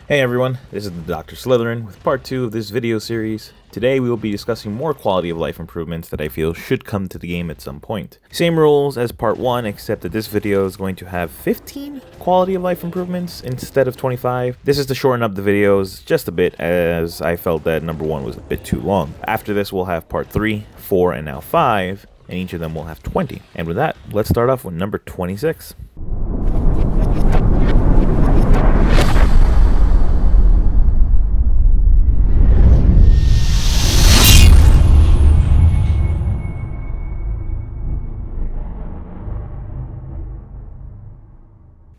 Hey everyone, this is the Dr. Slytherin with part 2 of this video series. Today we will be discussing more quality of life improvements that I feel should come to the game at some point. Same rules as part 1, except that this video is going to have 15 quality of life improvements instead of 25. This is to shorten up the videos just a bit, as I felt that number 1 was a bit too long. After this we'll have part 3, 4, and now 5, and each of them will have 20. And with that, let's start off with number 26.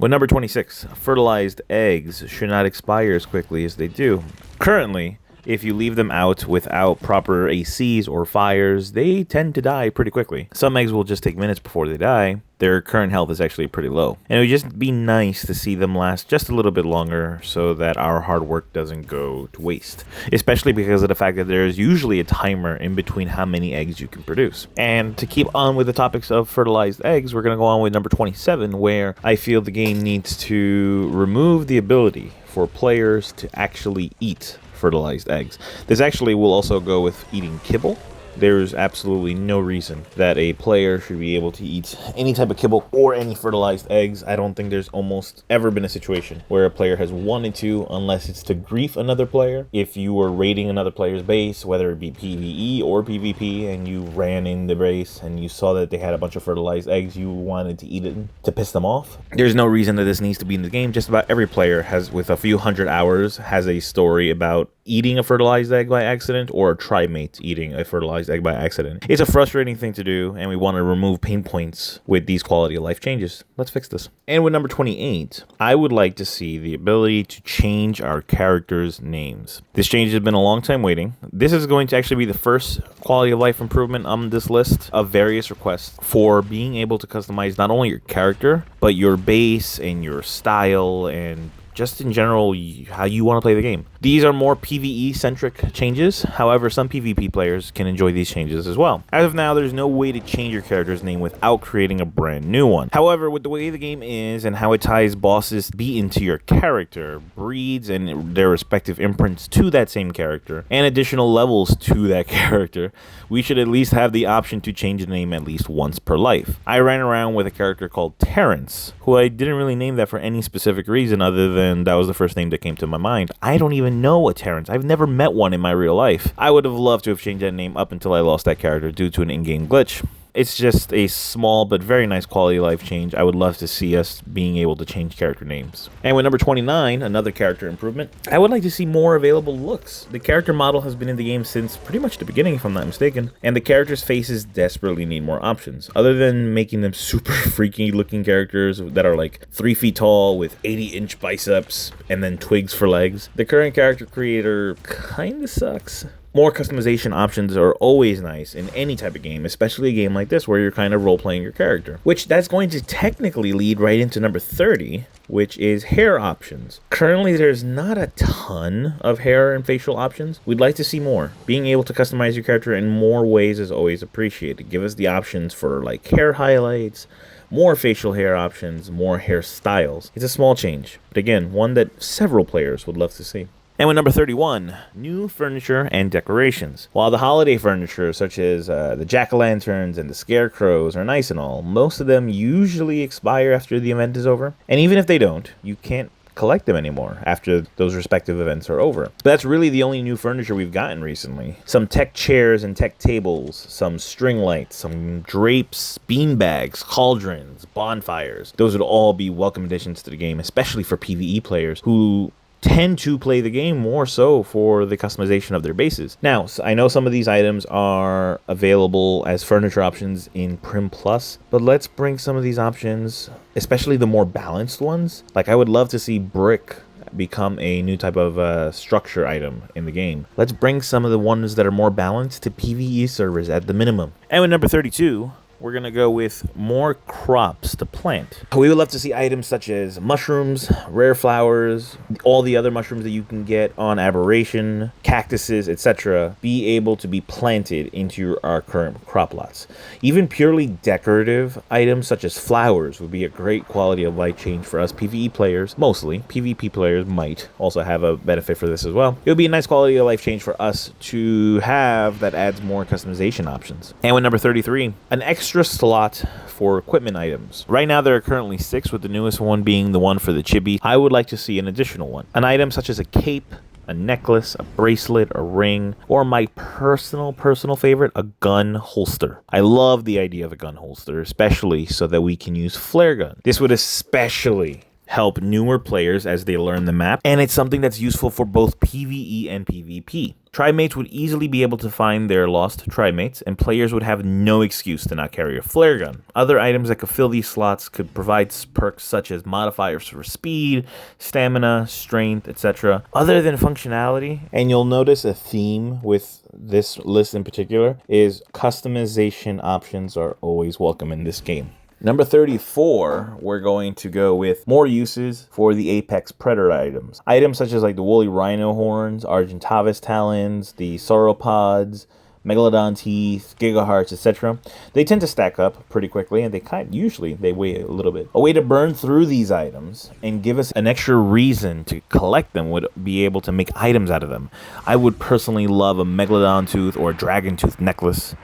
With number 26, fertilized eggs should not expire as quickly as they do. Currently, if you leave them out without proper ACs or fires, they tend to die pretty quickly. Some eggs will just take minutes before they die. Their current health is actually pretty low. And it would just be nice to see them last just a little bit longer so that our hard work doesn't go to waste. Especially because of the fact that there's usually a timer in between how many eggs you can produce. And to keep on with the topics of fertilized eggs, we're going to go on with number 27, where I feel the game needs to remove the ability for players to actually eat fertilized eggs. This actually will also go with eating kibble. There's absolutely no reason that a player should be able to eat any type of kibble or any fertilized eggs. I don't think there's almost ever been a situation where a player has wanted to, unless it's to grief another player. If you were raiding another player's base, whether it be PvE or PvP, and you ran in the base and you saw that they had a bunch of fertilized eggs, you wanted to eat it to piss them off. There's no reason that this needs to be in the game. Just about every player has, with a few hundred hours, has a story about eating a fertilized egg by accident or a tri-mate eating a fertilized egg by accident. It's a frustrating thing to do, and we want to remove pain points with these quality of life changes. Let's fix this. And with number 28, I would like to see the ability to change our characters' names. This change has been a long time waiting. This is going to actually be the first quality of life improvement on this list of various requests for being able to customize not only your character, but your base and your style and just in general how you want to play the game. These are more PvE-centric changes. However, some PvP players can enjoy these changes as well. As of now, there's no way to change your character's name without creating a brand new one. However, with the way the game is and how it ties bosses be into your character, breeds, and their respective imprints to that same character, and additional levels to that character, we should at least have the option to change the name at least once per life. I ran around with a character called Terrence, who I didn't really name that for any specific reason other than that was the first name that came to my mind. I don't even know a Terrence. I've never met one in my real life. I would have loved to have changed that name up until I lost that character due to an in-game glitch. It's just a small but very nice quality of life change. I would love to see us being able to change character names. And with number 29, another character improvement, I would like to see more available looks. The character model has been in the game since pretty much the beginning, if I'm not mistaken, and the characters' faces desperately need more options. Other than making them super freaky looking characters that are like 3 feet tall with 80-inch biceps and then twigs for legs, the current character creator kinda sucks. More customization options are always nice in any type of game, especially a game like this where you're kind of role-playing your character. Which that's going to technically lead right into number 30, which is hair options. Currently, there's not a ton of hair and facial options. We'd like to see more. Being able to customize your character in more ways is always appreciated. Give us the options for like hair highlights, more facial hair options, more hairstyles. It's a small change, but again, one that several players would love to see. And with number 31, new furniture and decorations. While the holiday furniture, such as the jack-o'-lanterns and the scarecrows, are nice and all, most of them usually expire after the event is over. And even if they don't, you can't collect them anymore after those respective events are over. But that's really the only new furniture we've gotten recently. Some tech chairs and tech tables, some string lights, some drapes, bean bags, cauldrons, bonfires. Those would all be welcome additions to the game, especially for PvE players who tend to play the game more so for the customization of their bases. Now, I know some of these items are available as furniture options in Prim Plus, but let's bring some of these options, especially the more balanced ones. Like, I would love to see brick become a new type of structure item in the game. Let's bring some of the ones that are more balanced to PvE servers at the minimum. And with number 32, we're going to go with more crops to plant. We would love to see items such as mushrooms, rare flowers, all the other mushrooms that you can get on Aberration, cactuses, etc. be able to be planted into our current crop lots. Even purely decorative items such as flowers would be a great quality of life change for us PvE players. Mostly, PvP players might also have a benefit for this as well. It would be a nice quality of life change for us to have that adds more customization options. And with number 33, an extra slot for equipment items. Right now there are currently 6, with the newest one being the one for the chibi. I would like to see an additional one. An item such as a cape, a necklace, a bracelet, a ring, or my personal favorite, a gun holster. I love the idea of a gun holster, especially so that we can use flare gun. This would especially help newer players as they learn the map, and it's something that's useful for both PvE and PvP. Trimates would easily be able to find their lost trimates, and players would have no excuse to not carry a flare gun. Other items that could fill these slots could provide perks such as modifiers for speed, stamina, strength, etc. Other than functionality, and you'll notice a theme with this list in particular, is customization options are always welcome in this game. Number 34, we're going to go with more uses for the Apex Predator items. Items such as like the woolly rhino horns, Argentavis talons, the sauropods, megalodon teeth, gigahearts, etc. They tend to stack up pretty quickly, and usually they weigh a little bit. A way to burn through these items and give us an extra reason to collect them would be able to make items out of them. I would personally love a megalodon tooth or a dragon tooth necklace,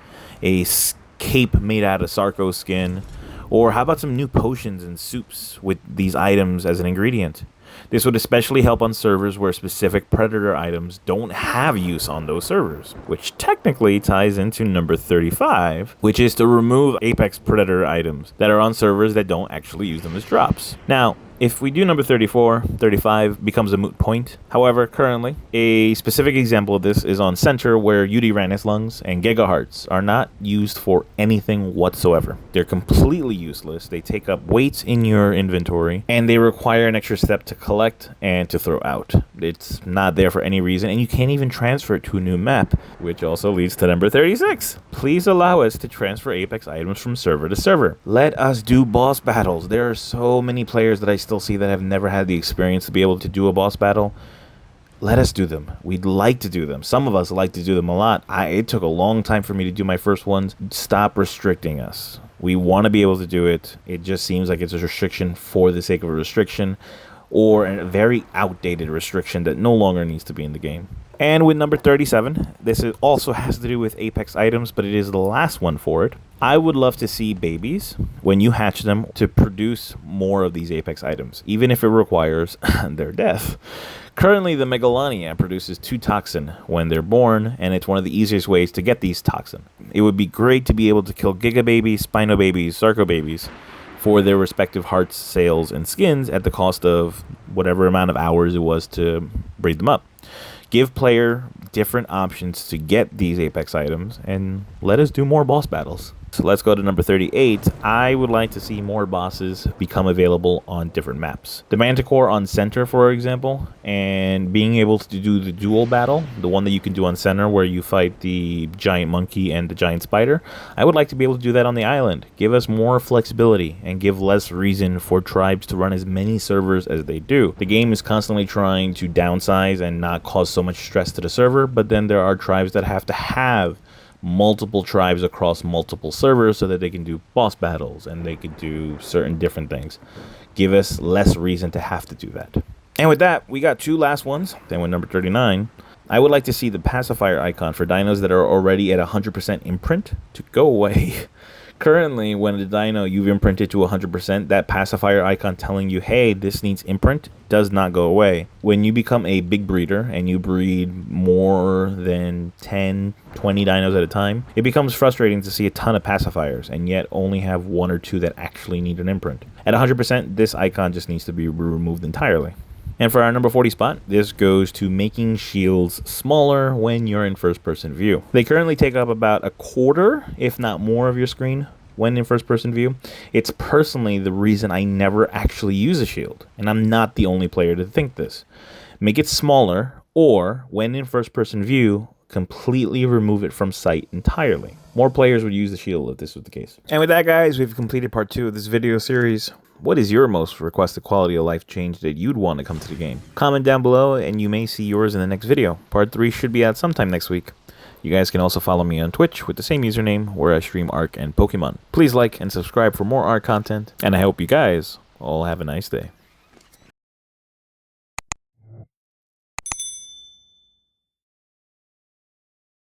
a cape made out of Sarco skin, or how about some new potions and soups with these items as an ingredient? This would especially help on servers where specific Predator items don't have use on those servers, which technically ties into number 35, which is to remove Apex Predator items that are on servers that don't actually use them as drops. Now, if we do number 34, 35 becomes a moot point. However, currently, a specific example of this is on Center, where Uranus lungs and gigahearts are not used for anything whatsoever. They're completely useless. They take up weights in your inventory, and they require an extra step to collect and to throw out. It's not there for any reason, and you can't even transfer it to a new map, which also leads to number 36. Please allow us to transfer Apex items from server to server. Let us do boss battles. There are so many players that I still see that have never had the experience to be able to do a boss battle. Let us do them. We'd like to do them. Some of us like to do them a lot. It took a long time for me to do my first ones. Stop restricting us. We want to be able to do it. It just seems like it's a restriction for the sake of a restriction, or a very outdated restriction that no longer needs to be in the game. And with number 37, this also has to do with Apex items, but it is the last one for it. I would love to see babies, when you hatch them, to produce more of these Apex items, even if it requires their death. Currently, the Megalania produces 2 toxin when they're born, and it's one of the easiest ways to get these toxin. It would be great to be able to kill Giga babies, Spino babies, Sarco babies for their respective hearts, sails, and skins at the cost of whatever amount of hours it was to breed them up. Give player different options to get these Apex items, and let us do more boss battles. So let's go to number 38. I would like to see more bosses become available on different maps. The Manticore on Center, for example, and being able to do the dual battle, the one that you can do on Center where you fight the giant monkey and the giant spider. I would like to be able to do that on the island. Give us more flexibility and give less reason for tribes to run as many servers as they do. The game is constantly trying to downsize and not cause so much stress to the server, but then there are tribes that have to have multiple tribes across multiple servers so that they can do boss battles and they could do certain different things. Give us less reason to have to do that. And with that, we got 2 last ones. Then with number 39, I would like to see the pacifier icon for dinos that are already at 100% imprint to go away. Currently, when the dino you've imprinted to 100%, that pacifier icon telling you, hey, this needs imprint, does not go away. When you become a big breeder and you breed more than 10, 20 dinos at a time, it becomes frustrating to see a ton of pacifiers and yet only have 1 or 2 that actually need an imprint. At 100%, this icon just needs to be removed entirely. And for our number 40 spot, this goes to making shields smaller when you're in first-person view. They currently take up about a quarter, if not more, of your screen when in first-person view. It's personally the reason I never actually use a shield, and I'm not the only player to think this. Make it smaller, or when in first-person view, completely remove it from sight entirely. More players would use the shield if this was the case. And with that, guys, we've completed part 2 of this video series. What is your most requested quality of life change that you'd want to come to the game? Comment down below and you may see yours in the next video. Part 3 should be out sometime next week. You guys can also follow me on Twitch with the same username where I stream ARK and Pokemon. Please like and subscribe for more ARK content, and I hope you guys all have a nice day.